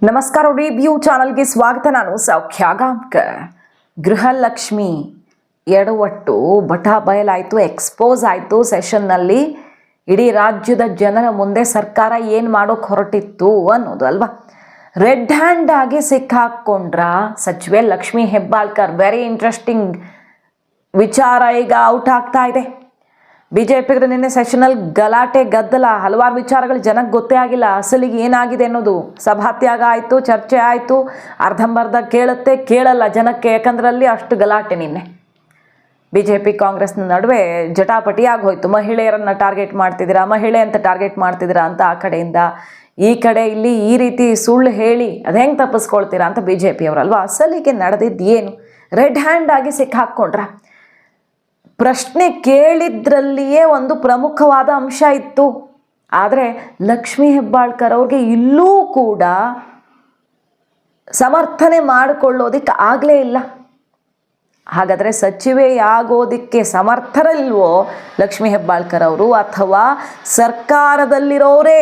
ನಮಸ್ಕಾರ ರಿವ್ಯೂ ಚಾನಲ್ಗೆ ಸ್ವಾಗತ. ನಾನು ಸೌಖ್ಯ ಗಾಂವ್ಕರ್. ಗೃಹಲಕ್ಷ್ಮಿ ಎಡವಟ್ಟು ಬಟಾ ಬಯಲಾಯಿತು, ಎಕ್ಸ್ಪೋಸ್ ಆಯಿತು ಸೆಷನ್ನಲ್ಲಿ. ಇಡೀ ರಾಜ್ಯದ ಜನರ ಮುಂದೆ ಸರ್ಕಾರ ಏನು ಮಾಡೋಕೆ ಹೊರಟಿತ್ತು ಅನ್ನೋದು ಅಲ್ವಾ. ರೆಡ್ ಹ್ಯಾಂಡ್ ಆಗಿ ಸಿಕ್ಕಾಕೊಂಡ್ರ ಸಚಿವೆ ಲಕ್ಷ್ಮಿ ಹೆಬ್ಬಾಳ್ಕರ್. ವೆರಿ ಇಂಟ್ರೆಸ್ಟಿಂಗ್ ವಿಚಾರ ಈಗ ಔಟ್ ಆಗ್ತಾ ಇದೆ. ಬಿಜೆಪಿಗರು ನಿನ್ನೆ ಸೆಷನಲ್ಲಿ ಗಲಾಟೆ ಗದ್ದಲ, ಹಲವಾರು ವಿಚಾರಗಳು ಜನಕ್ಕೆ ಗೊತ್ತೇ ಆಗಿಲ್ಲ ಅಸಲಿಗೆ ಏನಾಗಿದೆ ಅನ್ನೋದು. ಸಭಾತ್ಯಾಗ ಆಯಿತು, ಚರ್ಚೆ ಆಯಿತು, ಅರ್ಧಂಬರ್ಧ ಕೇಳುತ್ತೆ ಕೇಳಲ್ಲ ಜನಕ್ಕೆ, ಯಾಕಂದ್ರಲ್ಲಿ ಅಷ್ಟು ಗಲಾಟೆ. ನಿನ್ನೆ ಬಿಜೆಪಿ ಕಾಂಗ್ರೆಸ್ನ ನಡುವೆ ಜಟಾಪಟಿ ಆಗೋಯ್ತು. ಮಹಿಳೆಯರನ್ನು ಟಾರ್ಗೆಟ್ ಮಾಡ್ತಿದ್ದೀರಾ, ಮಹಿಳೆ ಅಂತ ಟಾರ್ಗೆಟ್ ಮಾಡ್ತಿದ್ದೀರಾ ಅಂತ ಆ ಕಡೆಯಿಂದ, ಈ ಕಡೆ ಇಲ್ಲಿ ಈ ರೀತಿ ಸುಳ್ಳು ಹೇಳಿ ಅದು ಹೆಂಗೆ ತಪ್ಪಿಸ್ಕೊಳ್ತೀರಾ ಅಂತ ಬಿಜೆಪಿಯವರಲ್ವಾ. ಅಸಲಿಗೆ ನಡೆದಿದ್ದು ಏನು? ರೆಡ್ ಹ್ಯಾಂಡ್ ಆಗಿ ಸಿಕ್ಕಾಕ್ಕೊಂಡ್ರ. ಪ್ರಶ್ನೆ ಕೇಳಿದ್ರಲ್ಲಿಯೇ ಒಂದು ಪ್ರಮುಖವಾದ ಅಂಶ ಇತ್ತು. ಆದರೆ ಲಕ್ಷ್ಮಿ ಹೆಬ್ಬಾಳ್ಕರ್ ಅವ್ರಿಗೆ ಇಲ್ಲೂ ಕೂಡ ಸಮರ್ಥನೆ ಮಾಡಿಕೊಳ್ಳೋದಿಕ್ಕೆ ಆಗಲೇ ಇಲ್ಲ. ಹಾಗಾದರೆ ಸಚಿವೆಯಾಗೋದಕ್ಕೆ ಸಮರ್ಥರಿಲ್ವೋ ಲಕ್ಷ್ಮಿ ಹೆಬ್ಬಾಳ್ಕರ್ ಅವರು, ಅಥವಾ ಸರ್ಕಾರದಲ್ಲಿರೋರೇ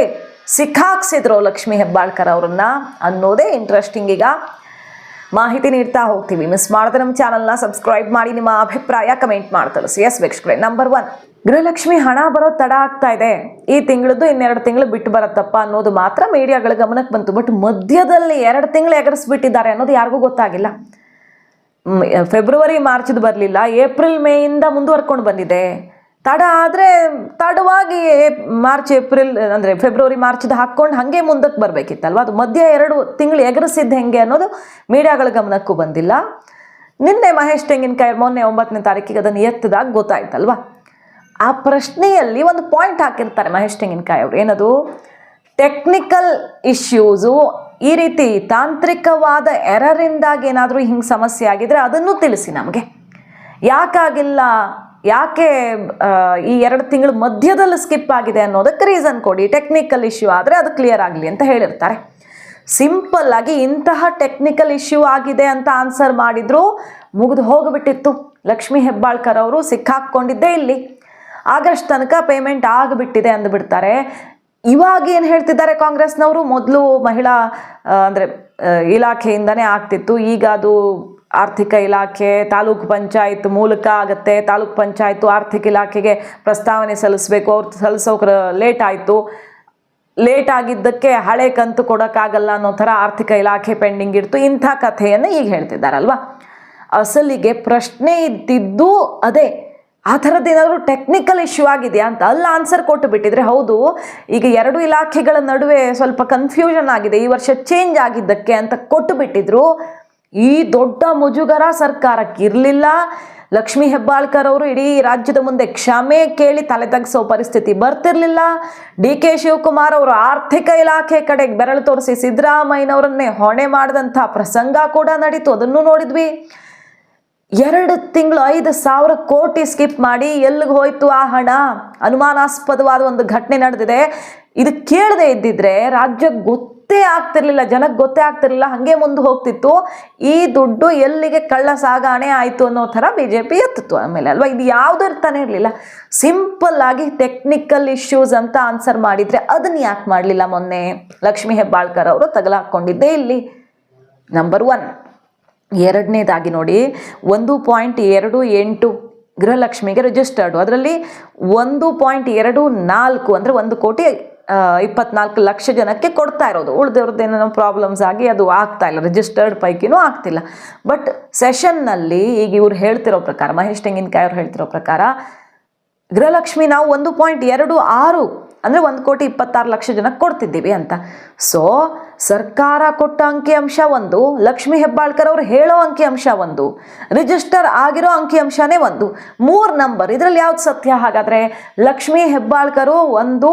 ಸಿಕ್ಕಾಕ್ಸಿದ್ರು ಲಕ್ಷ್ಮಿ ಹೆಬ್ಬಾಳ್ಕರ್ ಅವ್ರನ್ನ ಅನ್ನೋದೇ ಇಂಟ್ರೆಸ್ಟಿಂಗ್. ಈಗ ಮಾಹಿತಿ ನೀಡ್ತಾ ಹೋಗ್ತೀವಿ. ಮಿಸ್ ಮಾಡಿದ್ರೆ ನಮ್ಮ ಚಾನಲ್ನ ಸಬ್ಸ್ಕ್ರೈಬ್ ಮಾಡಿ, ನಿಮ್ಮ ಅಭಿಪ್ರಾಯ ಕಮೆಂಟ್ ಮಾಡಿ ತಿಳಿಸಿ. ಎಸ್ ವೀಕ್ಷಕರೇ, ನಂಬರ್ 1, ಗೃಹಲಕ್ಷ್ಮಿ ಹಣ ಬರೋ ತಡ ಆಗ್ತಾ ಇದೆ, ಈ ತಿಂಗಳದ್ದು ಇನ್ನೆರಡು ತಿಂಗಳು ಬಿಟ್ಟು ಬರುತ್ತಪ್ಪ ಅನ್ನೋದು ಮಾತ್ರ ಮೀಡಿಯಾಗಳ ಗಮನಕ್ಕೆ ಬಂತು. ಬಟ್ ಮಧ್ಯದಲ್ಲಿ 2 ತಿಂಗಳು ಎಗರಿಸ್ಬಿಟ್ಟಿದ್ದಾರೆ ಅನ್ನೋದು ಯಾರಿಗೂ ಗೊತ್ತಾಗಿಲ್ಲ. ಫೆಬ್ರವರಿ ಮಾರ್ಚ್ದು ಬರಲಿಲ್ಲ, ಏಪ್ರಿಲ್ ಮೇಯಿಂದ ಮುಂದುವರ್ಕೊಂಡು ಬಂದಿದೆ. ತಡ ಆದರೆ ತಡವಾಗಿ ಮಾರ್ಚ್ ಏಪ್ರಿಲ್ ಅಂದರೆ ಫೆಬ್ರವರಿ ಮಾರ್ಚ್ದು ಹಾಕ್ಕೊಂಡು ಹಾಗೆ ಮುಂದಕ್ಕೆ ಬರಬೇಕಿತ್ತಲ್ವ. ಅದು ಮಧ್ಯ 2 ತಿಂಗಳು ಎಗರಿಸಿದ್ದು ಹೆಂಗೆ ಅನ್ನೋದು ಮೀಡಿಯಾಗಳ ಗಮನಕ್ಕೂ ಬಂದಿಲ್ಲ. ನಿನ್ನೆ ಮಹೇಶ್ ತೆಂಗಿನಕಾಯಿ ಮೊನ್ನೆ 9ನೇ ತಾರೀಕಿಗೆ ಅದನ್ನು ಎತ್ತಿದಾಗ ಗೊತ್ತಾಯ್ತಲ್ವ. ಆ ಪ್ರಶ್ನೆಯಲ್ಲಿ ಒಂದು ಪಾಯಿಂಟ್ ಹಾಕಿರ್ತಾರೆ ಮಹೇಶ್ ತೆಂಗಿನಕಾಯಿ ಅವರು. ಏನದು? ಟೆಕ್ನಿಕಲ್ ಇಶ್ಯೂಸು, ಈ ರೀತಿ ತಾಂತ್ರಿಕವಾದ ಎರರಿಂದಾಗಿ ಏನಾದರೂ ಹಿಂಗೆ ಸಮಸ್ಯೆ ಆಗಿದ್ರೆ ಅದನ್ನು ತಿಳಿಸಿ ನಮಗೆ. ಯಾಕಾಗಿಲ್ಲ, ಯಾಕೆ ಈ 2 ತಿಂಗಳು ಮಧ್ಯದಲ್ಲಿ ಸ್ಕಿಪ್ ಆಗಿದೆ ಅನ್ನೋದಕ್ಕೆ ರೀಸನ್ ಕೊಡಿ. ಟೆಕ್ನಿಕಲ್ ಇಶ್ಯೂ ಆದರೆ ಅದು ಕ್ಲಿಯರ್ ಆಗಲಿ ಅಂತ ಹೇಳಿರ್ತಾರೆ. ಸಿಂಪಲ್ ಆಗಿ ಇಂತಹ ಟೆಕ್ನಿಕಲ್ ಇಶ್ಯೂ ಆಗಿದೆ ಅಂತ ಆನ್ಸರ್ ಮಾಡಿದ್ರು ಮುಗಿದು ಹೋಗಿಬಿಟ್ಟಿತ್ತು. ಲಕ್ಷ್ಮಿ ಹೆಬ್ಬಾಳ್ಕರ್ ಅವರು ಸಿಕ್ಕಾಕ್ಕೊಂಡಿದ್ದೇ ಇಲ್ಲಿ. ಆಗಸ್ಟ್ ತನಕ ಪೇಮೆಂಟ್ ಆಗಿಬಿಟ್ಟಿದೆ ಅಂದುಬಿಡ್ತಾರೆ. ಇವಾಗ ಏನು ಹೇಳ್ತಿದ್ದಾರೆ ಕಾಂಗ್ರೆಸ್ನವರು, ಮೊದಲು ಮಹಿಳಾ ಅಂದರೆ ಇಲಾಖೆಯಿಂದನೇ ಆಗ್ತಿತ್ತು, ಈಗ ಅದು ಆರ್ಥಿಕ ಇಲಾಖೆ ತಾಲೂಕು ಪಂಚಾಯತ್ ಮೂಲಕ ಆಗುತ್ತೆ. ತಾಲೂಕು ಪಂಚಾಯತು ಆರ್ಥಿಕ ಇಲಾಖೆಗೆ ಪ್ರಸ್ತಾವನೆ ಸಲ್ಲಿಸಬೇಕು, ಅವ್ರು ಸಲ್ಲಿಸೋಕೆ ಲೇಟ್ ಆಯಿತು. ಲೇಟ್ ಆಗಿದ್ದಕ್ಕೆ ಹಳೆ ಕಂತು ಕೊಡೋಕ್ಕಾಗಲ್ಲ ಅನ್ನೋ ಥರ ಆರ್ಥಿಕ ಇಲಾಖೆ ಪೆಂಡಿಂಗ್ ಇಡ್ತು. ಇಂಥ ಕಥೆಯನ್ನು ಈಗ ಹೇಳ್ತಿದ್ದಾರಲ್ವ. ಅಸಲಿಗೆ ಪ್ರಶ್ನೆ ಇದ್ದಿದ್ದು ಅದೇ, ಆ ಥರದ್ದೇನಾದರೂ ಟೆಕ್ನಿಕಲ್ ಇಶ್ಯೂ ಆಗಿದೆಯಾ ಅಂತ. ಅಲ್ಲಿ ಆನ್ಸರ್ ಕೊಟ್ಟು ಬಿಟ್ಟಿದ್ರೆ ಹೌದು, ಈಗ 2 ಇಲಾಖೆಗಳ ನಡುವೆ ಸ್ವಲ್ಪ ಕನ್ಫ್ಯೂಷನ್ ಆಗಿದೆ, ಈ ವರ್ಷ ಚೇಂಜ್ ಆಗಿದ್ದಕ್ಕೆ ಅಂತ ಕೊಟ್ಟು ಬಿಟ್ಟಿದ್ರು, ಈ ದೊಡ್ಡ ಮುಜುಗರ ಸರ್ಕಾರಕ್ಕೆ ಇರಲಿಲ್ಲ. ಲಕ್ಷ್ಮಿ ಹೆಬ್ಬಾಳ್ಕರ್ ಅವರು ಇಡೀ ರಾಜ್ಯದ ಮುಂದೆ ಕ್ಷಮೆ ಕೇಳಿ ತಲೆ ತಗ್ಸೋ ಪರಿಸ್ಥಿತಿ ಬರ್ತಿರ್ಲಿಲ್ಲ. DK ಶಿವಕುಮಾರ್ ಅವರು ಆರ್ಥಿಕ ಇಲಾಖೆ ಕಡೆಗೆ ಬೆರಳು ತೋರಿಸಿ ಸಿದ್ದರಾಮಯ್ಯನವರನ್ನೇ ಹೊಣೆ ಮಾಡಿದಂಥ ಪ್ರಸಂಗ ಕೂಡ ನಡೀತು, ಅದನ್ನು ನೋಡಿದ್ವಿ. 2 ತಿಂಗಳು 5,000 ಕೋಟಿ ಸ್ಕಿಪ್ ಮಾಡಿ ಎಲ್ಲಿಗೆ ಹೋಯ್ತು ಆ ಹಣ? ಅನುಮಾನಾಸ್ಪದವಾದ ಒಂದು ಘಟನೆ ನಡೆದಿದೆ. ಇದು ಕೇಳದೆ ಇದ್ದಿದ್ರೆ ರಾಜ್ಯಕ್ಕೆ ಗೊತ್ತೇ ಆಗ್ತಿರ್ಲಿಲ್ಲ, ಜನಕ್ಕೆ ಗೊತ್ತೇ ಆಗ್ತಿರ್ಲಿಲ್ಲ, ಹಾಗೆ ಮುಂದೆ ಹೋಗ್ತಿತ್ತು. ಈ ದುಡ್ಡು ಎಲ್ಲಿಗೆ ಕಳ್ಳ ಸಾಗಾಣೆ ಆಯಿತು ಅನ್ನೋ ಥರ ಬಿಜೆಪಿ ಎತ್ತಿತ್ತು ಆಮೇಲೆ ಅಲ್ವಾ. ಇದು ಯಾವುದೂ ಇರ್ತಾನೆ ಇರಲಿಲ್ಲ. ಸಿಂಪಲ್ ಆಗಿ ಟೆಕ್ನಿಕಲ್ ಇಶ್ಯೂಸ್ ಅಂತ ಆನ್ಸರ್ ಮಾಡಿದರೆ ಅದನ್ನು ಯಾಕೆ ಮಾಡಲಿಲ್ಲ ಮೊನ್ನೆ? ಲಕ್ಷ್ಮಿ ಹೆಬ್ಬಾಳ್ಕರ್ ಅವರು ತಗಲಾಕೊಂಡಿದ್ದೇ ಇಲ್ಲಿ. ನಂಬರ್ 1. ಎರಡನೇದಾಗಿ ನೋಡಿ, 1.28 ಗೃಹಲಕ್ಷ್ಮಿಗೆ ರಿಜಿಸ್ಟರ್ಡು, ಅದರಲ್ಲಿ 1.24 ಅಂದರೆ 1,24,00,000 ಜನಕ್ಕೆ ಕೊಡ್ತಾ ಇರೋದು. ಉಳಿದವ್ರದ್ದೇನೋ ಪ್ರಾಬ್ಲಮ್ಸ್ ಆಗಿ ಅದು ಆಗ್ತಾ ಇಲ್ಲ, ರಿಜಿಸ್ಟರ್ಡ್ ಪೈಕಿನೂ ಆಗ್ತಿಲ್ಲ. ಬಟ್ ಸೆಷನ್ನಲ್ಲಿ ಈಗ ಇವ್ರು ಹೇಳ್ತಿರೋ ಪ್ರಕಾರ, ಮಹೇಶ್ ತೆಂಗಿನಕಾಯಿ ಅವ್ರು ಹೇಳ್ತಿರೋ ಪ್ರಕಾರ, ಗೃಹಲಕ್ಷ್ಮಿ ನಾವು 1.26 ಅಂದರೆ 1,26,00,000 ಜನಕ್ಕೆ ಕೊಡ್ತಿದ್ದೀವಿ ಅಂತ. ಸೊ ಸರ್ಕಾರ ಕೊಟ್ಟ ಅಂಕಿಅಂಶ ಒಂದು, ಲಕ್ಷ್ಮಿ ಹೆಬ್ಬಾಳ್ಕರ್ ಅವರು ಹೇಳೋ ಅಂಕಿಅಂಶ ಒಂದು, ರಿಜಿಸ್ಟರ್ ಆಗಿರೋ ಅಂಕಿಅಂಶನೇ ಒಂದು, 3 ನಂಬರ್. ಇದರಲ್ಲಿ ಯಾವ್ದು ಸತ್ಯ? ಹಾಗಾದರೆ ಲಕ್ಷ್ಮಿ ಹೆಬ್ಬಾಳ್ಕರು ಒಂದು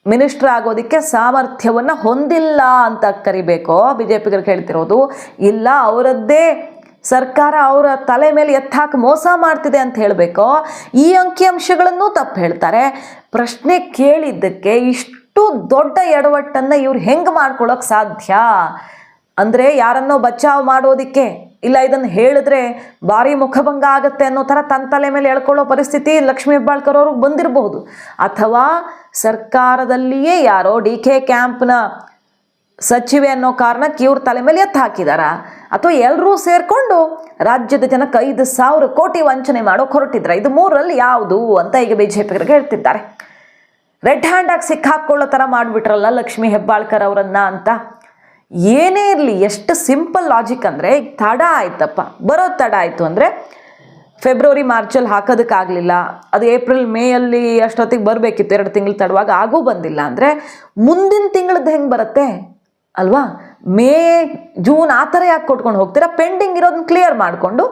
ಮಿನಿಸ್ಟರ್ ಆಗೋದಕ್ಕೆ ಸಾಮರ್ಥ್ಯವನ್ನು ಹೊಂದಿಲ್ಲ ಅಂತ ಕರಿಬೇಕೋ ಬಿಜೆಪಿಗರು ಹೇಳ್ತಿರೋದು, ಇಲ್ಲ ಅವರದ್ದೇ ಸರ್ಕಾರ ಅವರ ತಲೆ ಮೇಲೆ ಎತ್ತಾಕಿ ಮೋಸ ಮಾಡ್ತಿದೆ ಅಂತ ಹೇಳಬೇಕೋ? ಈ ಅಂಕಿಅಂಶಗಳನ್ನು ತಪ್ಪು ಹೇಳ್ತಾರೆ. ಪ್ರಶ್ನೆ ಕೇಳಿದ್ದಕ್ಕೆ ಇಷ್ಟು ದೊಡ್ಡ ಎಡವಟ್ಟನ್ನು ಇವ್ರು ಹೆಂಗೆ ಮಾಡ್ಕೊಳ್ಳೋಕೆ ಸಾಧ್ಯ? ಅಂದರೆ ಯಾರನ್ನೋ ಬಚಾವ್ ಮಾಡೋದಕ್ಕೆ, ಇಲ್ಲ ಇದನ್ನು ಹೇಳಿದ್ರೆ ಭಾರಿ ಮುಖಭಂಗ ಆಗುತ್ತೆ ಅನ್ನೋ ಥರ ತನ್ನ ತಲೆ ಮೇಲೆ ಎಳ್ಕೊಳ್ಳೋ ಪರಿಸ್ಥಿತಿ ಲಕ್ಷ್ಮಿ ಹೆಬ್ಬಾಳ್ಕರ್ ಅವ್ರಿಗೆ ಬಂದಿರಬಹುದು. ಅಥವಾ ಸರ್ಕಾರದಲ್ಲಿಯೇ ಯಾರೋ DK ಕ್ಯಾಂಪ್ನ ಸಚಿವೆ ಅನ್ನೋ ಕಾರಣಕ್ಕೆ ಇವ್ರ ತಲೆ ಮೇಲೆ ಎತ್ತು ಹಾಕಿದಾರ, ಅಥವಾ ಎಲ್ಲರೂ ಸೇರ್ಕೊಂಡು ರಾಜ್ಯದ ಜನಕ್ಕೆ 5,000 ಕೋಟಿ ವಂಚನೆ ಮಾಡೋಕೆ ಹೊರಟಿದ್ರ? ಇದು ಮೂರರಲ್ಲಿ ಯಾವುದು ಅಂತ ಈಗ ಬಿಜೆಪಿಗರಿಗೆ ಹೇಳ್ತಿದ್ದಾರೆ. ರೆಡ್ ಹ್ಯಾಂಡ್ ಆಗಿ ಸಿಕ್ಕಾಕೊಳ್ಳೋ ಥರ ಮಾಡಿಬಿಟ್ರಲ್ಲ ಲಕ್ಷ್ಮೀ ಹೆಬ್ಬಾಳ್ಕರ್ ಅವರನ್ನ ಅಂತ. ಏನೇ ಇರಲಿ, ಎಷ್ಟು ಸಿಂಪಲ್ ಲಾಜಿಕ್ ಅಂದರೆ, ಈಗ ತಡ ಆಯ್ತಪ್ಪ, ಬರೋದು ತಡ ಆಯಿತು ಅಂದರೆ ಫೆಬ್ರವರಿ ಮಾರ್ಚಲ್ಲಿ ಹಾಕೋದಕ್ಕಾಗಲಿಲ್ಲ, ಅದು ಏಪ್ರಿಲ್ ಮೇಯಲ್ಲಿ ಅಷ್ಟೊತ್ತಿಗೆ ಬರಬೇಕಿತ್ತು, 2 ತಿಂಗಳು ತಡವಾಗ ಆಗೂ ಬಂದಿಲ್ಲ ಅಂದರೆ ಮುಂದಿನ ತಿಂಗಳದ್ದು ಹೆಂಗೆ ಬರುತ್ತೆ ಅಲ್ವಾ? ಮೇ ಜೂನ್ ಆ ಥರ ಯಾಕೆ ಕೊಟ್ಕೊಂಡು ಹೋಗ್ತೀರಾ? ಪೆಂಡಿಂಗ್ ಇರೋದನ್ನ ಕ್ಲಿಯರ್ ಮಾಡಿಕೊಂಡು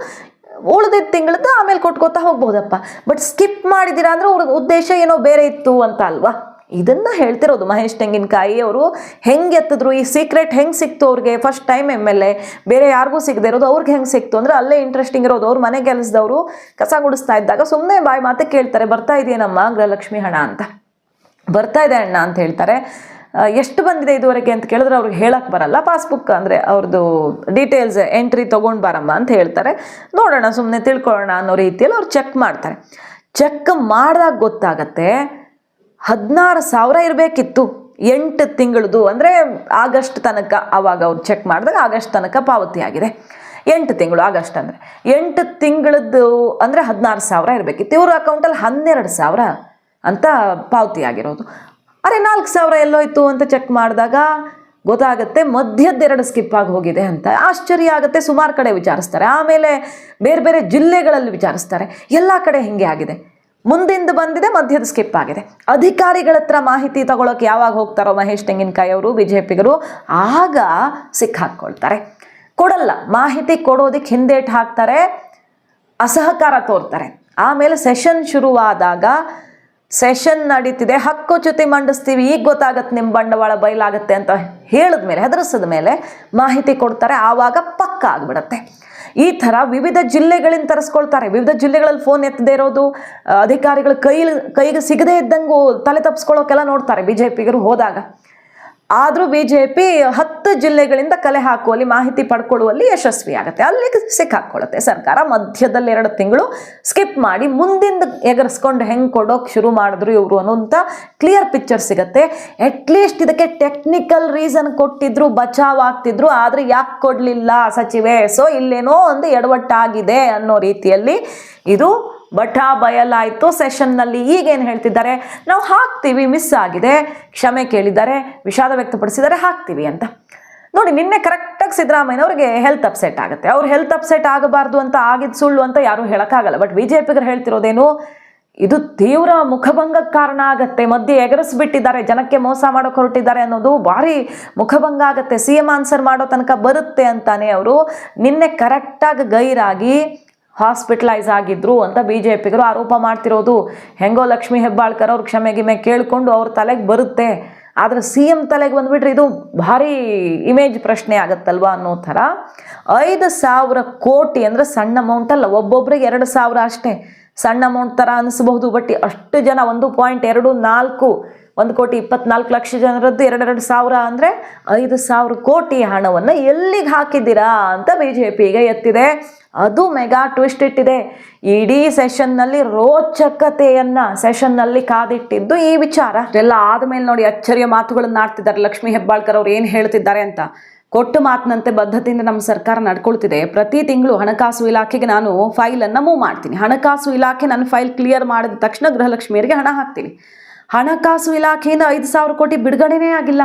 ಉಳಿದಿದ್ದ ತಿಂಗಳದ್ದು ಆಮೇಲೆ ಕೊಟ್ಕೋತಾ ಹೋಗ್ಬೋದಪ್ಪ. ಬಟ್ ಸ್ಕಿಪ್ ಮಾಡಿದ್ದೀರಾ ಅಂದರೆ ಅವ್ರ ಉದ್ದೇಶ ಏನೋ ಬೇರೆ ಇತ್ತು ಅಂತ ಅಲ್ವಾ? ಇದನ್ನು ಹೇಳ್ತಿರೋದು ಮಹೇಶ್ ತೆಂಗಿನಕಾಯಿ ಅವರು. ಹೆಂಗೆ ಎತ್ತಿದ್ರು, ಈ ಸೀಕ್ರೆಟ್ ಹೆಂಗೆ ಸಿಕ್ತು ಅವ್ರಿಗೆ? ಫಸ್ಟ್ ಟೈಮ್ MLA, ಬೇರೆ ಯಾರಿಗೂ ಸಿಗದೆ ಇರೋದು ಅವ್ರಿಗೆ ಹೆಂಗೆ ಸಿಕ್ತು ಅಂದರೆ ಅಲ್ಲೇ ಇಂಟ್ರೆಸ್ಟಿಂಗ್ ಇರೋದು. ಅವ್ರು ಮನೆ ಕೆಲಸದವರು ಕಸ ಗುಡಿಸ್ತಾ ಇದ್ದಾಗ ಸುಮ್ಮನೆ ಬಾಯಿ ಮಾತೆ ಕೇಳ್ತಾರೆ, ಬರ್ತಾ ಇದೆಯೇನಮ್ಮ ಗೃಹಲಕ್ಷ್ಮಿ ಹಣ ಅಂತ. ಬರ್ತಾ ಇದೆ ಅಣ್ಣ ಅಂತ ಹೇಳ್ತಾರೆ. ಎಷ್ಟು ಬಂದಿದೆ ಇದುವರೆಗೆ ಅಂತ ಕೇಳಿದ್ರೆ ಅವ್ರಿಗೆ ಹೇಳಕ್ಕೆ ಬರಲ್ಲ. ಪಾಸ್ಬುಕ್ ಅಂದರೆ ಅವ್ರದ್ದು ಡೀಟೇಲ್ಸ್ ಎಂಟ್ರಿ ತೊಗೊಂಡು ಬಾರಮ್ಮ ಅಂತ ಹೇಳ್ತಾರೆ. ನೋಡೋಣ, ಸುಮ್ಮನೆ ತಿಳ್ಕೊಳ್ಳೋಣ ಅನ್ನೋ ರೀತಿಯಲ್ಲಿ ಅವ್ರು ಚೆಕ್ ಮಾಡ್ತಾರೆ. ಚೆಕ್ ಮಾಡಿದಾಗ ಗೊತ್ತಾಗತ್ತೆ 16,000 ಇರಬೇಕಿತ್ತು 8 ತಿಂಗಳದು, ಅಂದರೆ ಆಗಸ್ಟ್ ತನಕ. ಆವಾಗ ಅವ್ರು ಚೆಕ್ ಮಾಡಿದಾಗ ಆಗಸ್ಟ್ ತನಕ ಪಾವತಿ ಆಗಿದೆ. 8 ತಿಂಗಳು, ಆಗಸ್ಟ್ ಅಂದರೆ 8 ತಿಂಗಳದ್ದು ಅಂದರೆ 16,000 ಇರಬೇಕಿತ್ತು. ಇವ್ರ ಅಕೌಂಟಲ್ಲಿ 12,000 ಅಂತ ಪಾವತಿ ಆಗಿರೋದು. ಅರೆ 4,000 ಎಲ್ಲೋಯ್ತು ಅಂತ ಚೆಕ್ ಮಾಡಿದಾಗ ಗೊತ್ತಾಗುತ್ತೆ ಮಧ್ಯದ 2 ಸ್ಕಿಪ್ ಆಗಿ ಹೋಗಿದೆ ಅಂತ. ಆಶ್ಚರ್ಯ ಆಗುತ್ತೆ. ಸುಮಾರು ಕಡೆ ವಿಚಾರಿಸ್ತಾರೆ, ಆಮೇಲೆ ಬೇರೆ ಬೇರೆ ಜಿಲ್ಲೆಗಳಲ್ಲಿ ವಿಚಾರಿಸ್ತಾರೆ. ಎಲ್ಲ ಕಡೆ ಹಿಂಗೆ ಆಗಿದೆ. ಮುಂದಿಂದ ಬಂದಿದೆ, ಮಧ್ಯದ ಸ್ಕಿಪ್ ಆಗಿದೆ. ಅಧಿಕಾರಿಗಳ ಹತ್ರ ಮಾಹಿತಿ ತಗೊಳ್ಳೋಕೆ ಯಾವಾಗ ಹೋಗ್ತಾರೋ ಮಹೇಶ್ ತೆಂಗಿನಕಾಯಿ ಅವರು, ಬಿಜೆಪಿಗರು, ಆಗ ಸಿಕ್ಕಾಕ್ಕೊಳ್ತಾರೆ. ಕೊಡಲ್ಲ, ಮಾಹಿತಿ ಕೊಡೋದಕ್ಕೆ ಹಿಂದೇಟು ಹಾಕ್ತಾರೆ, ಅಸಹಕಾರ ತೋರ್ತಾರೆ. ಆಮೇಲೆ ಸೆಷನ್ ಶುರುವಾದಾಗ, ಸೆಷನ್ ನಡೀತಿದೆ, ಹಕ್ಕುಚ್ಯುತಿ ಮಂಡಿಸ್ತೀವಿ, ಈಗ ಗೊತ್ತಾಗತ್ತೆ ನಿಮ್ಮ ಬಂಡವಾಳ ಬಯಲಾಗುತ್ತೆ ಅಂತ ಹೇಳಿದ್ಮೇಲೆ, ಹೆದರಿಸಿದ ಮೇಲೆ ಮಾಹಿತಿ ಕೊಡ್ತಾರೆ. ಆವಾಗ ಪಕ್ಕ ಆಗಿಬಿಡತ್ತೆ. ಈ ಥರ ವಿವಿಧ ಜಿಲ್ಲೆಗಳಿಂದ ತರಿಸ್ಕೊಳ್ತಾರೆ. ವಿವಿಧ ಜಿಲ್ಲೆಗಳಲ್ಲಿ ಫೋನ್ ಎತ್ತದೇ ಇರೋದು, ಅಧಿಕಾರಿಗಳು ಕೈಗೆ ಸಿಗದೇ ಇದ್ದಂಗೂ ತಲೆ ತಪ್ಪಿಸ್ಕೊಳ್ಳೋಕೆಲ್ಲ ನೋಡ್ತಾರೆ ಬಿಜೆಪಿಗರು ಹೋದಾಗ. ಆದರೂ BJP 10 ಜಿಲ್ಲೆಗಳಿಂದ ಕಲೆ ಹಾಕುವಲ್ಲಿ, ಮಾಹಿತಿ ಪಡ್ಕೊಳ್ಳುವಲ್ಲಿ ಯಶಸ್ವಿ ಆಗುತ್ತೆ. ಅಲ್ಲಿಗೆ ಸಿಕ್ಕಾಕ್ಕೊಳ್ಳುತ್ತೆ ಸರ್ಕಾರ. ಮಧ್ಯದಲ್ಲಿ 2 ತಿಂಗಳು ಸ್ಕಿಪ್ ಮಾಡಿ ಮುಂದಿಂದ ಎಗರಿಸ್ಕೊಂಡು ಹೆಂಗೆ ಕೊಡೋಕೆ ಶುರು ಮಾಡಿದ್ರು ಇವರು ಅನ್ನೋಂಥ ಕ್ಲಿಯರ್ ಪಿಕ್ಚರ್ ಸಿಗುತ್ತೆ. ಅಟ್ಲೀಸ್ಟ್ ಇದಕ್ಕೆ ಟೆಕ್ನಿಕಲ್ ರೀಸನ್ ಕೊಟ್ಟಿದ್ರು ಬಚಾವ್ ಆಗ್ತಿದ್ರು, ಆದರೆ ಯಾಕೆ ಕೊಡಲಿಲ್ಲ ಸಚಿವೆ? ಸೊ ಇಲ್ಲೇನೋ ಒಂದು ಎಡವಟ್ಟಾಗಿದೆ ಅನ್ನೋ ರೀತಿಯಲ್ಲಿ ಇದು ಬಟಾ ಬಯಲಾಯಿತು ಸೆಷನ್ನಲ್ಲಿ. ಈಗೇನು ಹೇಳ್ತಿದ್ದಾರೆ, ನಾವು ಹಾಕ್ತೀವಿ, ಮಿಸ್ ಆಗಿದೆ, ಕ್ಷಮೆ ಕೇಳಿದ್ದಾರೆ, ವಿಷಾದ ವ್ಯಕ್ತಪಡಿಸಿದ್ದಾರೆ, ಹಾಕ್ತೀವಿ ಅಂತ. ನೋಡಿ, ನಿನ್ನೆ ಕರೆಕ್ಟಾಗಿ ಸಿದ್ದರಾಮಯ್ಯನವ್ರಿಗೆ ಹೆಲ್ತ್ ಅಪ್ಸೆಟ್ ಆಗುತ್ತೆ. ಅವ್ರು ಹೆಲ್ತ್ ಅಪ್ಸೆಟ್ ಆಗಬಾರ್ದು ಅಂತ ಆಗಿದ್ದು ಸುಳ್ಳು ಅಂತ ಯಾರೂ ಹೇಳೋಕ್ಕಾಗಲ್ಲ. ಬಟ್ ಬಿಜೆಪಿಗರು ಹೇಳ್ತಿರೋದೇನು, ಇದು ತೀವ್ರ ಮುಖಭಂಗಕ್ಕೆ ಕಾರಣ ಆಗತ್ತೆ, ಮಧ್ಯೆ ಎಗರಿಸ್ಬಿಟ್ಟಿದ್ದಾರೆ, ಜನಕ್ಕೆ ಮೋಸ ಮಾಡೋಕೆ ಹೊರಟಿದ್ದಾರೆ ಅನ್ನೋದು ಭಾರಿ ಮುಖಭಂಗ ಆಗುತ್ತೆ, CM ಆನ್ಸರ್ ಮಾಡೋ ತನಕ ಬರುತ್ತೆ ಅಂತಾನೆ ಅವರು ನಿನ್ನೆ ಕರೆಕ್ಟಾಗಿ ಗೈರಾಗಿ ಹಾಸ್ಪಿಟಲೈಸ್ ಆಗಿದ್ರು ಅಂತ ಬಿಜೆಪಿಗರು ಆರೋಪ ಮಾಡ್ತಿರೋದು. ಹೆಂಗೋ ಲಕ್ಷ್ಮೀ ಹೆಬ್ಬಾಳ್ಕರ್ ಅವ್ರ ಕ್ಷಮೆ ಕೇಳಿಕೊಂಡು ಅವ್ರ ತಲೆಗೆ ಬರುತ್ತೆ, ಆದರೆ CM ತಲೆಗೆ ಬಂದುಬಿಟ್ರೆ ಇದು ಭಾರಿ ಇಮೇಜ್ ಪ್ರಶ್ನೆ ಆಗುತ್ತಲ್ವಾ ಅನ್ನೋ ಥರ. 5,000 ಕೋಟಿ ಅಂದರೆ ಸಣ್ಣ ಅಮೌಂಟ್ ಅಲ್ಲ, ಒಬ್ಬೊಬ್ಬರಿಗೆ 2,000 ಅಷ್ಟೇ. ಸಣ್ಣ ಅಮೌಂಟ್ ಥರ ಅನಿಸ್ಬಹುದು, ಬಟ್ ಅಷ್ಟು ಜನ 1.24 1,24,00,000 ಜನರದ್ದು 2,000 ಅಂದರೆ 5,000 ಕೋಟಿ ಹಣವನ್ನು ಎಲ್ಲಿಗೆ ಹಾಕಿದ್ದೀರಾ ಅಂತ ಬಿಜೆಪಿಗೆ ಎತ್ತಿದೆ. ಅದು ಮೆಗಾ ಟ್ವಿಸ್ಟ್ ಇಟ್ಟಿದೆ. ಇಡೀ ಸೆಷನ್ನಲ್ಲಿ ರೋಚಕತೆಯನ್ನು ಸೆಷನ್ನಲ್ಲಿ ಕಾದಿಟ್ಟಿದ್ದು ಈ ವಿಚಾರ. ಎಲ್ಲ ಆದಮೇಲೆ ನೋಡಿ ಅಚ್ಚರಿಯ ಮಾತುಗಳನ್ನು ಆಡ್ತಿದ್ದಾರೆ ಲಕ್ಷ್ಮೀ ಹೆಬ್ಬಾಳ್ಕರ್ ಅವ್ರು. ಏನು ಹೇಳ್ತಿದ್ದಾರೆ ಅಂತ, ಕೊಟ್ಟು ಮಾತಿನಂತೆ ಬದ್ಧತೆಯಿಂದ ನಮ್ಮ ಸರ್ಕಾರ ನಡ್ಕೊಳ್ತಿದೆ. ಪ್ರತಿ ತಿಂಗಳು ಹಣಕಾಸು ಇಲಾಖೆಗೆ ನಾನು ಫೈಲನ್ನು ಮೂವ್ ಮಾಡ್ತೀನಿ. ಹಣಕಾಸು ಇಲಾಖೆ ನನ್ನ ಫೈಲ್ ಕ್ಲಿಯರ್ ಮಾಡಿದ ತಕ್ಷಣ ಗೃಹಲಕ್ಷ್ಮಿಯರಿಗೆ ಹಣ ಹಾಕ್ತೀನಿ. ಹಣಕಾಸು ಇಲಾಖೆಯಿಂದ 5,000 ಕೋಟಿ ಬಿಡುಗಡೆನೇ ಆಗಿಲ್ಲ.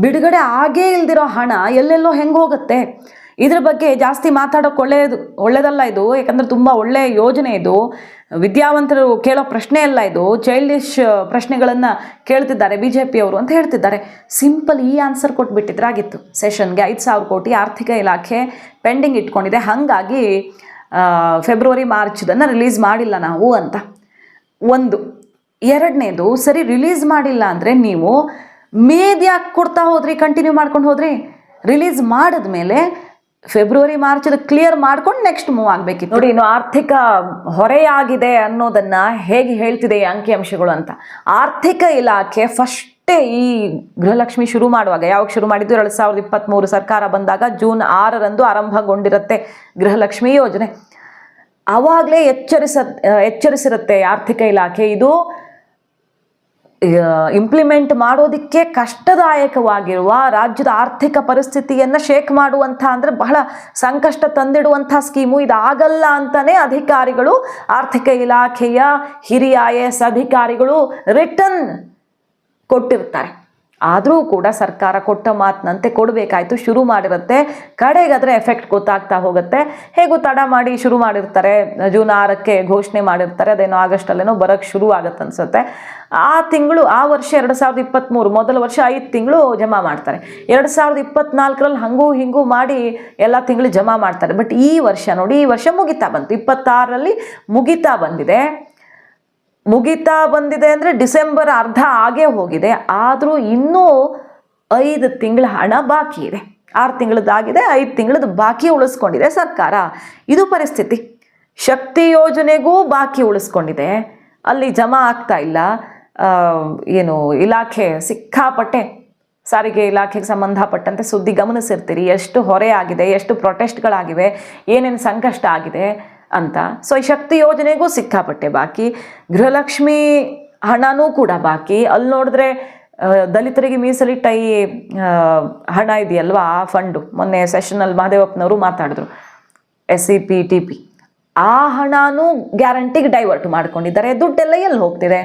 ಬಿಡುಗಡೆ ಆಗೇ ಇಲ್ದಿರೋ ಹಣ ಎಲ್ಲೆಲ್ಲೋ ಹೆಂಗೆ ಹೋಗುತ್ತೆ? ಇದ್ರ ಬಗ್ಗೆ ಜಾಸ್ತಿ ಮಾತಾಡೋಕೆ ಒಳ್ಳೇದಲ್ಲ ಇದು. ಯಾಕಂದರೆ ತುಂಬ ಒಳ್ಳೆಯ ಯೋಜನೆ ಇದು. ವಿದ್ಯಾವಂತರು ಕೇಳೋ ಪ್ರಶ್ನೆ ಅಲ್ಲ ಇದು. ಚೈಲ್ಡಿಶ್ ಪ್ರಶ್ನೆಗಳನ್ನು ಕೇಳ್ತಿದ್ದಾರೆ BJP ಅವರು ಅಂತ ಹೇಳ್ತಿದ್ದಾರೆ. ಸಿಂಪಲ್ ಈ ಆನ್ಸರ್ ಕೊಟ್ಬಿಟ್ಟಿದ್ರಾಗಿತ್ತು. ಸೆಷನ್ಗೆ 5,000 ಕೋಟಿ ಆರ್ಥಿಕ ಇಲಾಖೆ ಪೆಂಡಿಂಗ್ ಇಟ್ಕೊಂಡಿದೆ, ಹಾಗಾಗಿ ಫೆಬ್ರವರಿ ಮಾರ್ಚ್ದನ್ನು ರಿಲೀಸ್ ಮಾಡಿಲ್ಲ ನಾವು ಅಂತ. ಒಂದು. ಎರಡನೇದು, ಸರಿ ರಿಲೀಸ್ ಮಾಡಿಲ್ಲ ಅಂದರೆ ನೀವು ಮೇದ್ ಯಾಕೆ ಕೊಡ್ತಾ ಹೋದ್ರಿ, ಕಂಟಿನ್ಯೂ ಮಾಡ್ಕೊಂಡು ಹೋದ್ರಿ? ರಿಲೀಸ್ ಮಾಡಿದ್ಮೇಲೆ ಫೆಬ್ರವರಿ ಮಾರ್ಚ್ ಕ್ಲಿಯರ್ ಮಾಡ್ಕೊಂಡು ನೆಕ್ಸ್ಟ್ ಮೂವ್ ಆಗಬೇಕಿತ್ತು. ನೋಡಿ, ಇನ್ನು ಆರ್ಥಿಕ ಹೊರೆಯಾಗಿದೆ ಅನ್ನೋದನ್ನು ಹೇಗೆ ಹೇಳ್ತಿದೆ ಈ ಅಂಕಿಅಂಶಗಳು ಅಂತ. ಆರ್ಥಿಕ ಇಲಾಖೆ ಫಸ್ಟೇ ಈ ಗೃಹಲಕ್ಷ್ಮಿ ಶುರು ಮಾಡುವಾಗ, ಯಾವಾಗ ಶುರು ಮಾಡಿದ್ದು, 2023 ಸರ್ಕಾರ ಬಂದಾಗ ಜೂನ್ 6ರಂದು ಆರಂಭಗೊಂಡಿರುತ್ತೆ ಗೃಹಲಕ್ಷ್ಮಿ ಯೋಜನೆ. ಆವಾಗಲೇ ಎಚ್ಚರಿಸಿರುತ್ತೆ ಆರ್ಥಿಕ ಇಲಾಖೆ. ಇದು ಇಂಪ್ಲಿಮೆಂಟ್ ಮಾಡೋದಕ್ಕೆ ಕಷ್ಟದಾಯಕವಾಗಿರುವ ರಾಜ್ಯದ ಆರ್ಥಿಕ ಪರಿಸ್ಥಿತಿಯನ್ನು ಶೇಕ್ ಮಾಡುವಂಥ ಅಂದರೆ ಬಹಳ ಸಂಕಷ್ಟ ತಂದಿಡುವಂಥ ಸ್ಕೀಮು ಇದಾಗಲ್ಲ ಅಂತಲೇ ಅಧಿಕಾರಿಗಳು, ಆರ್ಥಿಕ ಇಲಾಖೆಯ ಹಿರಿಯ IAS ಅಧಿಕಾರಿಗಳು ರಿಟರ್ನ್ ಕೊಟ್ಟಿರ್ತಾರೆ. ಆದರೂ ಕೂಡ ಸರ್ಕಾರ ಕೊಟ್ಟ ಮಾತಿನಂತೆ ಕೊಡಬೇಕಾಯ್ತು, ಶುರು ಮಾಡಿರುತ್ತೆ. ಕಡೆಗೆ ಅದರ ಎಫೆಕ್ಟ್ ಗೊತ್ತಾಗ್ತಾ ಹೋಗುತ್ತೆ. ಹೇಗೂ ತಡ ಮಾಡಿ ಶುರು ಮಾಡಿರ್ತಾರೆ, ಜೂನ್ 6ಕ್ಕೆ ಘೋಷಣೆ ಮಾಡಿರ್ತಾರೆ, ಅದೇನೋ ಆಗಸ್ಟಲ್ಲೇನೋ ಬರೋಕ್ಕೆ ಶುರು ಆಗುತ್ತೆ ಅನ್ಸುತ್ತೆ. ಆ ತಿಂಗಳು, ಆ ವರ್ಷ 2023 ಮೊದಲ ವರ್ಷ 5 ತಿಂಗಳು ಜಮಾ ಮಾಡ್ತಾರೆ. 2024ರಲ್ಲಿ ಹಂಗೂ ಹಿಂಗೂ ಮಾಡಿ ಎಲ್ಲ ತಿಂಗಳು ಜಮಾ ಮಾಡ್ತಾರೆ. ಬಟ್ ಈ ವರ್ಷ ನೋಡಿ, ಈ ವರ್ಷ ಮುಗಿತಾ ಬಂತು, 26ರಲ್ಲಿ ಮುಗಿತಾ ಬಂದಿದೆ ಅಂದರೆ ಡಿಸೆಂಬರ್ ಅರ್ಧ ಆಗೇ ಹೋಗಿದೆ. ಆದರೂ ಇನ್ನೂ 5 ತಿಂಗಳ ಹಣ ಬಾಕಿ ಇದೆ. 6 ತಿಂಗಳದ್ದಾಗಿದೆ, 5 ತಿಂಗಳದ್ದು ಬಾಕಿ ಉಳಿಸ್ಕೊಂಡಿದೆ ಸರ್ಕಾರ. ಇದು ಪರಿಸ್ಥಿತಿ. ಶಕ್ತಿ ಯೋಜನೆಗೂ ಬಾಕಿ ಉಳಿಸ್ಕೊಂಡಿದೆ, ಅಲ್ಲಿ ಜಮಾ ಆಗ್ತಾ ಇಲ್ಲ. ಏನು ಇಲಾಖೆ ಸಿಕ್ಕಾಪಟ್ಟೆ, ಸಾರಿಗೆ ಇಲಾಖೆಗೆ ಸಂಬಂಧಪಟ್ಟಂತೆ ಸುದ್ದಿ ಗಮನಿಸಿರ್ತೀರಿ, ಎಷ್ಟು ಹೊರೆ ಆಗಿದೆ, ಎಷ್ಟು ಪ್ರೊಟೆಸ್ಟ್ಗಳಾಗಿವೆ, ಏನೇನು ಸಂಕಷ್ಟ ಆಗಿದೆ ಅಂತ. ಸೊ ಈ ಶಕ್ತಿ ಯೋಜನೆಗೂ ಸಿಕ್ಕಾಪಟ್ಟೆ ಬಾಕಿ, ಗೃಹಲಕ್ಷ್ಮಿ ಹಣನೂ ಕೂಡ ಬಾಕಿ. ಅಲ್ಲಿ ನೋಡಿದ್ರೆ ದಲಿತರಿಗೆ ಮೀಸಲಿಟ್ಟ ಈ ಹಣ ಇದೆಯಲ್ವಾ, ಆ ಫಂಡು, ಮೊನ್ನೆ ಸೆಷನಲ್ಲಿ ಮಹದೇವಪ್ಪನವರು ಮಾತಾಡಿದ್ರು, SCPTP, ಆ ಹಣನೂ ಗ್ಯಾರಂಟಿಗೆ ಡೈವರ್ಟ್ ಮಾಡ್ಕೊಂಡಿದ್ದಾರೆ. ದುಡ್ಡೆಲ್ಲ ಎಲ್ಲಿ ಹೋಗ್ತಿದೆ?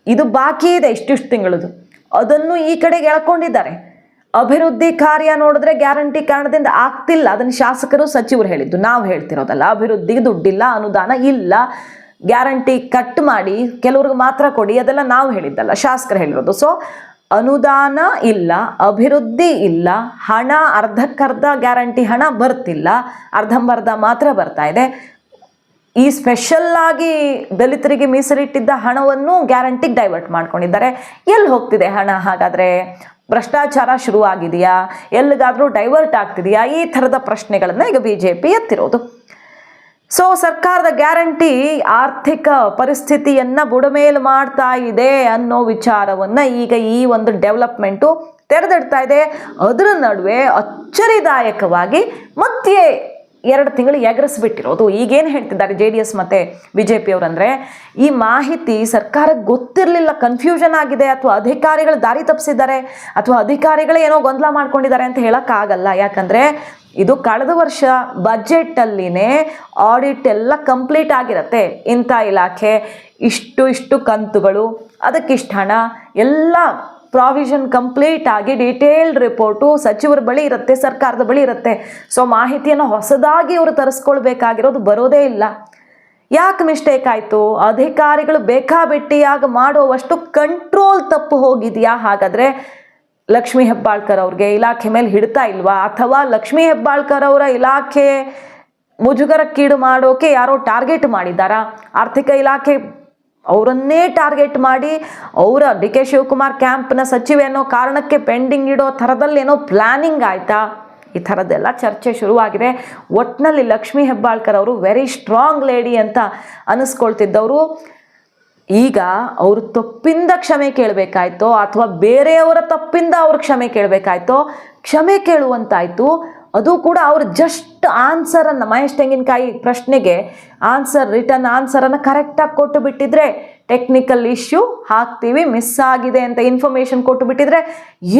ಇದು ಬಾಕಿ ಇದೆ ಇಷ್ಟಿಷ್ಟು ತಿಂಗಳದು, ಅದನ್ನು ಈ ಕಡೆಗೆ ಎಳ್ಕೊಂಡಿದ್ದಾರೆ. ಅಭಿವೃದ್ಧಿ ಕಾರ್ಯ ನೋಡಿದ್ರೆ ಗ್ಯಾರಂಟಿ ಕಾರಣದಿಂದ ಆಗ್ತಿಲ್ಲ, ಅದನ್ನು ಶಾಸಕರು ಸಚಿವರು ಹೇಳಿದ್ದು, ನಾವು ಹೇಳ್ತಿರೋದಲ್ಲ. ಅಭಿವೃದ್ಧಿಗೆ ದುಡ್ಡಿಲ್ಲ, ಅನುದಾನ ಇಲ್ಲ, ಗ್ಯಾರಂಟಿ ಕಟ್ ಮಾಡಿ ಕೆಲವ್ರಿಗೆ ಮಾತ್ರ ಕೊಡಿ, ಅದೆಲ್ಲ ನಾವು ಹೇಳಿದ್ದಲ್ಲ, ಶಾಸಕರು ಹೇಳಿರೋದು. ಸೊ ಅನುದಾನ ಇಲ್ಲ, ಅಭಿವೃದ್ಧಿ ಇಲ್ಲ, ಹಣ ಅರ್ಧಕ್ಕರ್ಧ ಗ್ಯಾರಂಟಿ ಹಣ ಬರ್ತಿಲ್ಲ, ಅರ್ಧಂಬರ್ಧ ಮಾತ್ರ ಬರ್ತಾ ಇದೆ. ಈ ಸ್ಪೆಷಲ್ ಆಗಿ ದಲಿತರಿಗೆ ಮೀಸಲಿಟ್ಟಿದ್ದ ಹಣವನ್ನು ಗ್ಯಾರಂಟಿಗೆ ಡೈವರ್ಟ್ ಮಾಡ್ಕೊಂಡಿದ್ದಾರೆ. ಎಲ್ಲಿ ಹೋಗ್ತಿದೆ ಹಣ ಹಾಗಾದರೆ? ಭ್ರಷ್ಟಾಚಾರ ಶುರುವಾಗಿದೆಯಾ? ಎಲ್ಲಿಗಾದರೂ ಡೈವರ್ಟ್ ಆಗ್ತಿದೆಯಾ? ಈ ಥರದ ಪ್ರಶ್ನೆಗಳನ್ನು ಈಗ BJP ಎತ್ತಿರೋದು. ಸೊ ಸರ್ಕಾರದ ಗ್ಯಾರಂಟಿ ಆರ್ಥಿಕ ಪರಿಸ್ಥಿತಿಯನ್ನು ಬುಡಮೇಲು ಮಾಡ್ತಾ ಇದೆ ಅನ್ನೋ ವಿಚಾರವನ್ನು ಈಗ ಈ ಒಂದು ಡೆವಲಪ್ಮೆಂಟು ತೆರೆದಿಡ್ತಾ ಇದೆ. ಅದರ ನಡುವೆ ಅಚ್ಚರಿದಾಯಕವಾಗಿ ಮತ್ತೆ 2 ತಿಂಗಳು ಎಗರಿಸ್ಬಿಟ್ಟಿರೋದು. ಈಗೇನು ಹೇಳ್ತಿದ್ದಾರೆ JDS ಮತ್ತು BJP ಅವರಂದರೆ, ಈ ಮಾಹಿತಿ ಸರ್ಕಾರಕ್ಕೆ ಗೊತ್ತಿರಲಿಲ್ಲ, ಕನ್ಫ್ಯೂಷನ್ ಆಗಿದೆ, ಅಥವಾ ಅಧಿಕಾರಿಗಳು ದಾರಿ ತಪ್ಪಿಸಿದ್ದಾರೆ, ಅಥವಾ ಅಧಿಕಾರಿಗಳೇ ಏನೋ ಗೊಂದಲ ಮಾಡ್ಕೊಂಡಿದ್ದಾರೆ ಅಂತ ಹೇಳೋಕ್ಕಾಗಲ್ಲ. ಯಾಕಂದರೆ ಇದು ಕಳೆದ ವರ್ಷ ಬಜೆಟಲ್ಲಿನೇ ಆಡಿಟ್ ಎಲ್ಲ ಕಂಪ್ಲೀಟ್ ಆಗಿರುತ್ತೆ. ಇಂಥ ಇಲಾಖೆ ಇಷ್ಟು ಕಂತುಗಳು, ಅದಕ್ಕಿಷ್ಟು ಹಣ, ಎಲ್ಲ ಪ್ರಾವಿಷನ್ ಕಂಪ್ಲೀಟ್ ಆಗಿ ಡೀಟೇಲ್ಡ್ ರಿಪೋರ್ಟು ಸಚಿವರ ಬಳಿ ಇರುತ್ತೆ, ಸರ್ಕಾರದ ಬಳಿ ಇರುತ್ತೆ. ಸೊ ಮಾಹಿತಿಯನ್ನು ಹೊಸದಾಗಿ ಇವರು ತರಿಸ್ಕೊಳ್ಬೇಕಾಗಿರೋದು ಬರೋದೇ ಇಲ್ಲ. ಯಾಕೆ ಮಿಸ್ಟೇಕ್ ಆಯಿತು? ಅಧಿಕಾರಿಗಳು ಬೇಕಾಬಿಟ್ಟಿಯಾಗಿ ಮಾಡುವಷ್ಟು ಕಂಟ್ರೋಲ್ ತಪ್ಪು ಹೋಗಿದೆಯಾ? ಹಾಗಾದರೆ ಲಕ್ಷ್ಮೀ ಹೆಬ್ಬಾಳ್ಕರ್ ಅವ್ರಿಗೆ ಇಲಾಖೆ ಮೇಲೆ ಹಿಡ್ತಾ ಇಲ್ವಾ? ಅಥವಾ ಲಕ್ಷ್ಮೀ ಹೆಬ್ಬಾಳ್ಕರ್ ಅವರ ಇಲಾಖೆ ಮುಜುಗರಕ್ಕೀಡು ಮಾಡೋಕೆ ಯಾರೋ ಟಾರ್ಗೆಟ್ ಮಾಡಿದ್ದಾರಾ? ಆರ್ಥಿಕ ಇಲಾಖೆ ಅವರನ್ನೇ ಟಾರ್ಗೆಟ್ ಮಾಡಿ ಅವರ DK ಶಿವಕುಮಾರ್ ಕ್ಯಾಂಪ್ನ ಸಚಿವ ಅನ್ನೋ ಕಾರಣಕ್ಕೆ ಪೆಂಡಿಂಗ್ ಇಡೋ ಥರದಲ್ಲಿ ಏನೋ ಪ್ಲ್ಯಾನಿಂಗ್ ಆಯಿತಾ? ಈ ಥರದ್ದೆಲ್ಲ ಚರ್ಚೆ ಶುರುವಾಗಿದೆ. ಒಟ್ಟಿನಲ್ಲಿ ಲಕ್ಷ್ಮೀ ಹೆಬ್ಬಾಳ್ಕರ್ ಅವರು ವೆರಿ ಸ್ಟ್ರಾಂಗ್ ಲೇಡಿ ಅಂತ ಅನ್ನಿಸ್ಕೊಳ್ತಿದ್ದವರು ಈಗ ಅವರು ತಪ್ಪಿಂದ ಕ್ಷಮೆ ಕೇಳಬೇಕಾಯ್ತೋ ಅಥವಾ ಬೇರೆಯವರ ತಪ್ಪಿಂದ ಅವ್ರ ಕ್ಷಮೆ ಕೇಳಬೇಕಾಯ್ತೋ? ಕ್ಷಮೆ ಕೇಳುವಂತಾಯಿತು. ಅದು ಕೂಡ ಅವರು ಜಸ್ಟ್ ಆನ್ಸರನ್ನು, ಮಹೇಶ್ ತೆಂಗಿನಕಾಯಿ ಪ್ರಶ್ನೆಗೆ ರಿಟರ್ನ್ ಆನ್ಸರನ್ನು ಕರೆಕ್ಟಾಗಿ ಕೊಟ್ಟು ಬಿಟ್ಟಿದ್ರೆ, ಟೆಕ್ನಿಕಲ್ ಇಶ್ಯೂ ಹಾಕ್ತೀವಿ, ಮಿಸ್ ಆಗಿದೆ ಅಂತ ಇನ್ಫಾರ್ಮೇಷನ್ ಕೊಟ್ಟು ಬಿಟ್ಟಿದ್ರೆ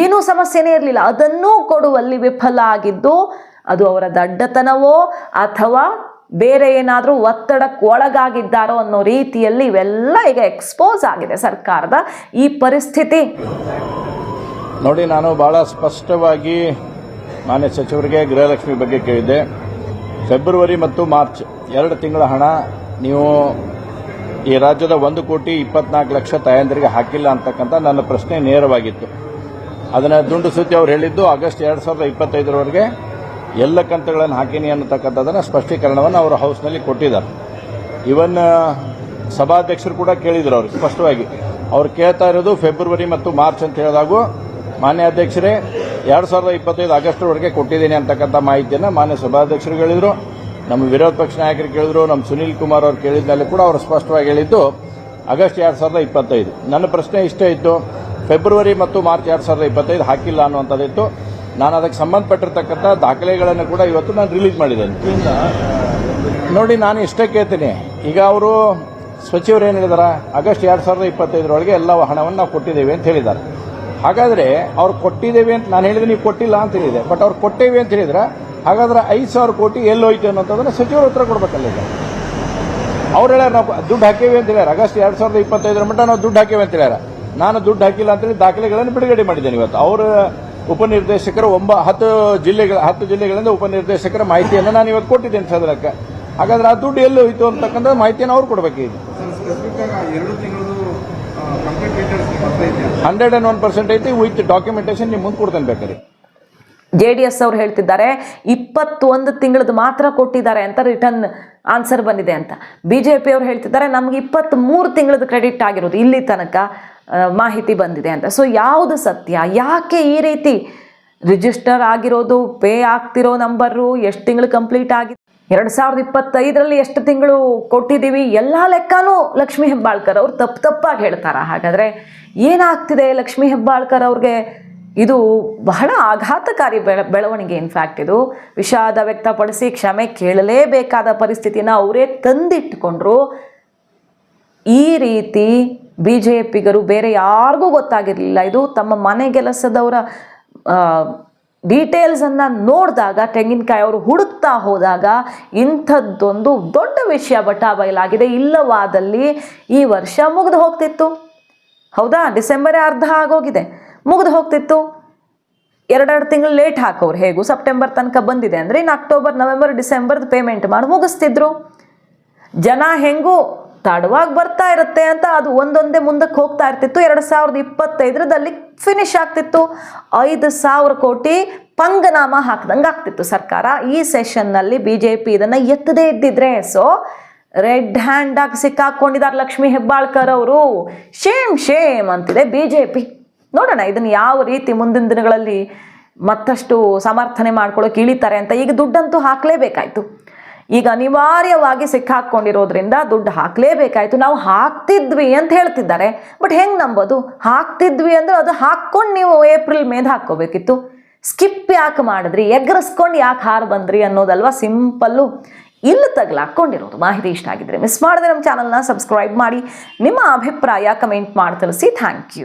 ಏನೂ ಸಮಸ್ಯೆನೇ ಇರಲಿಲ್ಲ. ಅದನ್ನೂ ಕೊಡುವಲ್ಲಿ ವಿಫಲ ಆಗಿದ್ದು ಅದು ಅವರ ದಡ್ಡತನವೋ ಅಥವಾ ಬೇರೆ ಏನಾದರೂ ಒತ್ತಡಕ್ಕೆ ಒಳಗಾಗಿದ್ದಾರೋ ಅನ್ನೋ ರೀತಿಯಲ್ಲಿ ಇವೆಲ್ಲ ಈಗ ಎಕ್ಸ್ಪೋಸ್ ಆಗಿದೆ ಸರ್ಕಾರದ ಈ ಪರಿಸ್ಥಿತಿ. ನೋಡಿ, ನಾನು ಬಹಳ ಸ್ಪಷ್ಟವಾಗಿ ಮಾನ್ಯ ಸಚಿವರಿಗೆ ಗೃಹಲಕ್ಷ್ಮಿ ಬಗ್ಗೆ ಕೇಳಿದ್ದೆ. ಫೆಬ್ರವರಿ ಮತ್ತು ಮಾರ್ಚ್ 2 ತಿಂಗಳ ಹಣ ನೀವು ಈ ರಾಜ್ಯದ 1,24,00,000 ತಾಯಂದಿರಿಗೆ ಹಾಕಿಲ್ಲ ಅಂತಕ್ಕಂಥ ನನ್ನ ಪ್ರಶ್ನೆ ನೇರವಾಗಿತ್ತು. ಅದನ್ನು ದುಂಡು ಸುದ್ದಿ ಅವರು ಹೇಳಿದ್ದು ಆಗಸ್ಟ್ 2025ರವರೆಗೆ ಎಲ್ಲ ಕಂತುಗಳನ್ನು ಹಾಕಿನಿ ಅನ್ನತಕ್ಕಂಥದ್ದನ್ನು ಸ್ಪಷ್ಟೀಕರಣವನ್ನು ಅವರು ಹೌಸ್ನಲ್ಲಿ ಕೊಟ್ಟಿದ್ದಾರೆ. ಇವನ್ ಸಭಾಧ್ಯಕ್ಷರು ಕೂಡ ಕೇಳಿದರು ಅವ್ರಿಗೆ ಸ್ಪಷ್ಟವಾಗಿ. ಅವ್ರು ಕೇಳ್ತಾ ಇರೋದು ಫೆಬ್ರವರಿ ಮತ್ತು ಮಾರ್ಚ್ ಅಂತ ಹೇಳಿದಾಗೂ ಮಾನ್ಯ ಅಧ್ಯಕ್ಷರೇ 2025 ಆಗಸ್ಟ್ವರೆಗೆ ಕೊಟ್ಟಿದ್ದೀನಿ ಅಂತಕ್ಕಂಥ ಮಾಹಿತಿಯನ್ನು ಮಾನ್ಯ ಸಭಾಧ್ಯಕ್ಷರು ಹೇಳಿದರು, ನಮ್ಮ ವಿರೋಧ ಪಕ್ಷ ನಾಯಕರು ಕೇಳಿದ್ರು, ನಮ್ಮ ಸುನೀಲ್ ಕುಮಾರ್ ಅವರು ಕೇಳಿದ್ಮೇಲೆ ಕೂಡ ಅವರು ಸ್ಪಷ್ಟವಾಗಿ ಹೇಳಿದ್ದು ಆಗಸ್ಟ್ 2025. ನನ್ನ ಪ್ರಶ್ನೆ ಇಷ್ಟೇ ಇತ್ತು, ಫೆಬ್ರವರಿ ಮತ್ತು ಮಾರ್ಚ್ 2025 ಹಾಕಿಲ್ಲ ಅನ್ನುವಂಥದ್ದಿತ್ತು. ನಾನು ಅದಕ್ಕೆ ಸಂಬಂಧಪಟ್ಟಿರ್ತಕ್ಕಂಥ ದಾಖಲೆಗಳನ್ನು ಕೂಡ ಇವತ್ತು ನಾನು ರಿಲೀಸ್ ಮಾಡಿದ್ದೇನೆ. ನೋಡಿ, ನಾನು ಇಷ್ಟೇ ಕೇಳ್ತೀನಿ, ಈಗ ಅವರು ಸಚಿವರು ಏನು ಹೇಳಿದಾರೆ, ಆಗಸ್ಟ್ 2025 ಎಲ್ಲ ಹಣವನ್ನು ನಾವು ಕೊಟ್ಟಿದ್ದೇವೆ ಅಂತ ಹೇಳಿದ್ದಾರೆ. ಹಾಗಾದರೆ ಅವ್ರು ಕೊಟ್ಟಿದ್ದೇವೆ ಅಂತ ನಾನು ಹೇಳಿದ್ರೆ ನೀವು ಕೊಟ್ಟಿಲ್ಲ ಅಂತ ಹೇಳಿದೆ, ಬಟ್ ಅವ್ರು ಕೊಟ್ಟೇವೆ ಅಂತ ಹೇಳಿದ್ರೆ ಹಾಗಾದ್ರೆ 5,000 ಕೋಟಿ ಎಲ್ಲೋಯ್ತು ಅನ್ನೋಂಥದ್ದನ್ನು ಸಚಿವರು ಉತ್ತರ ಕೊಡಬೇಕಲ್ಲ. ಈಗ ಅವ್ರು ಹೇಳ್ಯಾರ ನಾವು ದುಡ್ಡು ಹಾಕೇವೆ ಅಂತ ಹೇಳ್ಯಾರ, ಆಗಸ್ಟ್ 2025 ಮಟ್ಟ ನಾವು ದುಡ್ಡು ಹಾಕೇವೆ ಅಂತ ಹೇಳ್ಯಾರ. ನಾನು ದುಡ್ಡು ಹಾಕಿಲ್ಲ ಅಂತೇಳಿ ದಾಖಲೆಗಳನ್ನು ಬಿಡುಗಡೆ ಮಾಡಿದ್ದೇನೆ. ಇವತ್ತು ಅವರ ಉಪನಿರ್ದೇಶಕರು 10 ಜಿಲ್ಲೆಗಳಿಂದ ಉಪನಿರ್ದೇಶಕರ ಮಾಹಿತಿಯನ್ನು ನಾನು ಇವತ್ತು ಕೊಟ್ಟಿದ್ದೇನೆ ಸದನಕ್ಕೆ. ಹಾಗಾದ್ರೆ ಆ ದುಡ್ಡು ಎಲ್ಲಿ ಹೋಯಿತು ಅಂತಕ್ಕಂಥ ಮಾಹಿತಿಯನ್ನು ಅವ್ರು ಕೊಡಬೇಕು. ಈಗ 101% ಐತಿ, ವಿತ್ ಡಾಕ್ಯುಮೆಂಟೇಶನ್ ನಿಮ್ಮ ಮುಂದೆ ಕೊಡ್ತೇನೆ ಬೇಕಾದ್ರೆ. JDS ಅವ್ರು ಹೇಳ್ತಿದ್ದಾರೆ 21 ತಿಂಗಳದ್ದು ಮಾತ್ರ ಕೊಟ್ಟಿದ್ದಾರೆ ಅಂತ ರಿಟರ್ನ್ ಆನ್ಸರ್ ಬಂದಿದೆ ಅಂತ. BJP ಅವ್ರು ಹೇಳ್ತಿದ್ದಾರೆ ನಮ್ಗೆ 23 ತಿಂಗಳದ್ದು ಕ್ರೆಡಿಟ್ ಆಗಿರೋದು ಇಲ್ಲಿ ತನಕ ಮಾಹಿತಿ ಬಂದಿದೆ ಅಂತ. ಸೊ ಯಾವುದು ಸತ್ಯ? ಯಾಕೆ ಈ ರೀತಿ ರಿಜಿಸ್ಟರ್ ಆಗಿರೋದು, ಪೇ ಆಗ್ತಿರೋ ನಂಬರು, ಎಷ್ಟು ತಿಂಗಳು ಕಂಪ್ಲೀಟ್ ಆಗಿದೆ, 2025ರಲ್ಲಿ ಎಷ್ಟು ತಿಂಗಳು ಕೊಟ್ಟಿದ್ದೀವಿ, ಎಲ್ಲ ಲೆಕ್ಕನೂ ಲಕ್ಷ್ಮೀ ಹೆಬ್ಬಾಳ್ಕರ್ ಅವ್ರು ತಪ್ಪಾಗಿ ಹೇಳ್ತಾರ? ಹಾಗಾದರೆ ಏನಾಗ್ತಿದೆ ಲಕ್ಷ್ಮೀ ಹೆಬ್ಬಾಳ್ಕರ್ ಅವ್ರಿಗೆ? ಇದು ಬಹಳ ಆಘಾತಕಾರಿ ಬೆಳವಣಿಗೆ. ಇನ್ಫ್ಯಾಕ್ಟ್ ಇದು ವಿಷಾದ ವ್ಯಕ್ತಪಡಿಸಿ ಕ್ಷಮೆ ಕೇಳಲೇಬೇಕಾದ ಪರಿಸ್ಥಿತಿನ ಅವರೇ ತಂದಿಟ್ಟುಕೊಂಡ್ರು. ಈ ರೀತಿ BJPಗರು ಬೇರೆ ಯಾರಿಗೂ ಗೊತ್ತಾಗಿರಲಿಲ್ಲ. ಇದು ತಮ್ಮ ಮನೆಗೆಲಸದವರ ಡೀಟೇಲ್ಸನ್ನು ನೋಡಿದಾಗ, ತೆಂಗಿನಕಾಯಿ ಅವರು ಹುಡುಕ್ತಾ ಹೋದಾಗ ಇಂಥದ್ದೊಂದು ದೊಡ್ಡ ವಿಷಯ ಬಯಲಾಗಿದೆ. ಇಲ್ಲವಾದಲ್ಲಿ ಈ ವರ್ಷ ಮುಗಿದು ಹೋಗ್ತಿತ್ತು. ಹೌದಾ? ಡಿಸೆಂಬರೇ ಅರ್ಧ ಆಗೋಗಿದೆ, ಮುಗಿದು ಹೋಗ್ತಿತ್ತು. 2 ತಿಂಗಳು ಲೇಟ್ ಹಾಕೋರು ಹೇಗೂ ಸೆಪ್ಟೆಂಬರ್ ತನಕ ಬಂದಿದೆ ಅಂದರೆ ಇನ್ನು ಅಕ್ಟೋಬರ್, ನವೆಂಬರ್, ಡಿಸೆಂಬರ್ದು ಪೇಮೆಂಟ್ ಮಾಡಿ ಮುಗಿಸ್ತಿದ್ರು. ಜನ ಹೆಂಗೂ ತಡವಾಗಿ ಬರ್ತಾ ಇರುತ್ತೆ ಅಂತ ಅದು ಒಂದೊಂದೇ ಮುಂದಕ್ಕೆ ಹೋಗ್ತಾ ಇರ್ತಿತ್ತು. 2025ರಲ್ಲಿ ಫಿನಿಶ್ ಆಗ್ತಿತ್ತು. 5,000 ಕೋಟಿ ಪಂಗನಾಮ ಹಾಕ್ದಂಗೆ ಆಗ್ತಿತ್ತು ಸರ್ಕಾರ. ಈ ಸೆಷನ್ನಲ್ಲಿ BJP ಇದನ್ನು ಎತ್ತದೇ ಇದ್ದಿದ್ರೆ, ಸೊ ರೆಡ್ ಹ್ಯಾಂಡ್ ಆಗಿ ಸಿಕ್ಕಾಕೊಂಡಿದ್ದಾರೆ ಲಕ್ಷ್ಮೀ ಹೆಬ್ಬಾಳ್ಕರ್ ಅವರು. ಶೇಮ್ ಅಂತಿದೆ BJP. ನೋಡೋಣ ಇದನ್ನು ಯಾವ ರೀತಿ ಮುಂದಿನ ದಿನಗಳಲ್ಲಿ ಮತ್ತಷ್ಟು ಸಮರ್ಥನೆ ಮಾಡ್ಕೊಳ್ಳೋಕೆ ಇಳಿತಾರೆ ಅಂತ. ಈಗ ದುಡ್ಡಂತೂ ಹಾಕಲೇಬೇಕಾಯ್ತು. ಈಗ ಅನಿವಾರ್ಯವಾಗಿ ಸಿಕ್ಕಾಕೊಂಡಿರೋದ್ರಿಂದ ದುಡ್ಡು ಹಾಕಲೇಬೇಕಾಯ್ತು. ನಾವು ಹಾಕ್ತಿದ್ವಿ ಅಂತ ಹೇಳ್ತಿದ್ದಾರೆ, ಬಟ್ ಹೆಂಗೆ ನಂಬೋದು? ಹಾಕ್ತಿದ್ವಿ ಅಂದ್ರೆ ಅದು ಹಾಕ್ಕೊಂಡು ನೀವು ಏಪ್ರಿಲ್ ಮೇದ್ ಹಾಕ್ಕೋಬೇಕಿತ್ತು. ಸ್ಕಿಪ್ ಯಾಕೆ ಮಾಡಿದ್ರಿ, ಎಗ್ರಸ್ಕೊಂಡು ಯಾಕೆ ಹಾರು ಬಂದ್ರಿ ಅನ್ನೋದಲ್ವಾ ಸಿಂಪಲ್ಲು. ಇಲ್ಲಿ ತಗ್ಲಾಕೊಂಡಿರೋದು. ಮಾಹಿತಿ ಇಷ್ಟ ಆಗಿದ್ರೆ ಮಿಸ್ ಮಾಡದೆ ನಮ್ಮ ಚಾನಲ್ನ ಸಬ್ಸ್ಕ್ರೈಬ್ ಮಾಡಿ, ನಿಮ್ಮ ಅಭಿಪ್ರಾಯ ಕಮೆಂಟ್ ಮಾಡಿ ತಿಳಿಸಿ. Thank you.